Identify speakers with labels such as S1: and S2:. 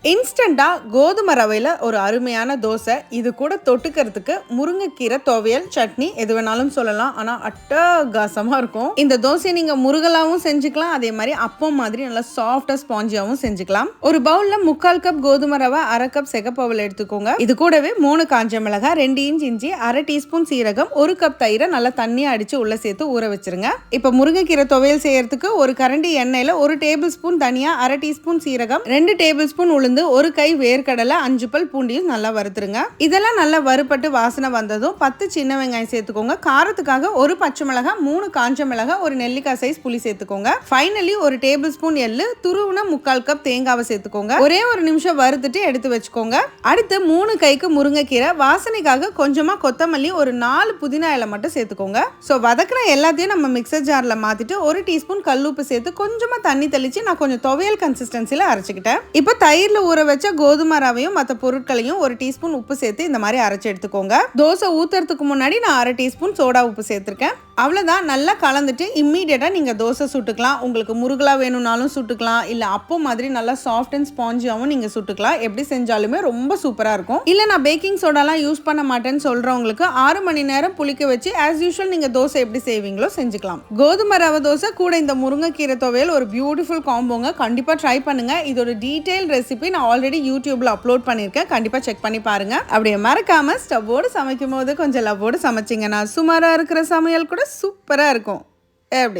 S1: இன்ஸ்டண்டா கோதுமை ரவையில் ஒரு அருமையான தோசை. இது கூட தொட்டுக்கிறதுக்கு முருங்கைக்கீரை துவையல், சட்னி எது வேணாலும் சொல்லலாம். ஆனால் அட்டகாசமாக இருக்கும். இந்த தோசையை நீங்கள் முருகலாவும் செஞ்சுக்கலாம், அதே மாதிரி அப்பம் மாதிரி நல்லா சாஃப்டாக ஸ்பாஞ்சியாகவும் செஞ்சுக்கலாம். ஒரு பவுலில் 3/4 கப் கோதுமை ரவை, 1/2 கப் சிகப்பவுல் எடுத்துக்கோங்க. இது கூடவே 3 காஞ்ச மிளகாய், 2 இன்ச் இஞ்சி, 1/2 டீஸ்பூன் சீரகம், 1 கப் தயிரை நல்லா தண்ணியை அடித்து உள்ளே சேர்த்து ஊற வச்சிருங்க. இப்போ முருங்கைக்கீரை துவையல் செய்யறதுக்கு ஒரு கரண்டி எண்ணெயில் 1 டேபிள் ஸ்பூன் தனியா, 1/2 டீஸ்பூன் சீரகம், 2 டேபிள் ஸ்பூன் உளுந்து, 1 கை வேர்க்கடலை, 5 பல் பூண்டையும் நல்லா வறுத்துருங்க. இதெல்லாம் நல்லா வறுபட்டு வாசனை வந்ததும் 10 சின்ன வெங்காயம் சேர்த்துக்கோங்க. காரத்துக்காக 1 பச்சை மிளகாய், 3 காஞ்ச மிளகாய், 1 நெல்லிக்காய் சைஸ் புளி சேர்த்துக்கோங்க. ஃபைனலி 1 டேபிள் ஸ்பூன் எள்ளு, துருவுன 3/4 கப் தேங்காவை சேர்த்துக்கோங்க. ஒரே ஒரு நிமிஷம் வறுத்துட்டு எடுத்து வச்சுக்கோங்க. அடுத்து 3 கைக்கு முருங்கைக்கீரை, வாசனைக்காக கொஞ்சமா கொத்தமல்லி, ஒரு 4 புதினா இலை மட்டும் சேர்த்துக்கோங்க. ஸோ வதக்கின எல்லாத்தையும் நம்ம மிக்சர் ஜார்ல மாத்திட்டு 1 டீஸ்பூன் கல்லுப்பு சேர்த்து கொஞ்சமா தண்ணி தெளிச்சு நான் கொஞ்சம் துவையல் கன்சிஸ்டன்சில அரைச்சிக்கிட்டேன். இப்போ தயிர்ல ஊற வச்ச கோதுமை ரவையும் மற்ற பொருட்களையும் 1 டீஸ்பூன் உப்பு சேர்த்து இந்த மாதிரி அரைச்சி எடுத்துக்கோங்க. தோசை ஊத்துறதுக்கு முன்னாடி நான் 1/2 டீஸ்பூன் சோடா உப்பு சேர்த்திருக்கேன். அவ்வளோதான். நல்லா கலந்துட்டு இம்மீடியட்டாக நீங்கள் தோசை சுட்டுக்கலாம். உங்களுக்கு முருகலா வேணும்னாலும் சுட்டுக்கலாம், இல்லை அப்போ மாதிரி நல்லா சாஃப்ட் அண்ட் ஸ்பாஞ்சியாகவும் நீங்கள் சுட்டுக்கலாம். எப்படி செஞ்சாலுமே ரொம்ப சூப்பராக இருக்கும். இல்லை நான் பேக்கிங் சோடாலாம் யூஸ் பண்ண மாட்டேன்னு சொல்கிறவங்களுக்கு 6 மணி நேரம் புளிக்க வச்சு ஆஸ் யூஷுவல் நீங்கள் தோசை எப்படி செய்வீங்களோ செஞ்சுக்கலாம். கோதுமை ரவை தோசை கூட இந்த முருங்கைக்கீரை துவையல் ஒரு பியூட்டிஃபுல் காம்போங்க. கண்டிப்பாக ட்ரை பண்ணுங்க. இதோட டீட்டெயில் ரெசிபி நான் ஆல்ரெடி யூடியூப்ல அப்லோட் பண்ணியிருக்கேன். கண்டிப்பாக செக் பண்ணி பாருங்க. அப்படியே மறக்காம ஸ்டவ்வோடு சமைக்கும் போது கொஞ்சம் லவ்வோடு சமைச்சிங்கன்னா சுமாராக இருக்கிற சமையல் கூட சூப்பராக இருக்கும். எப்படி?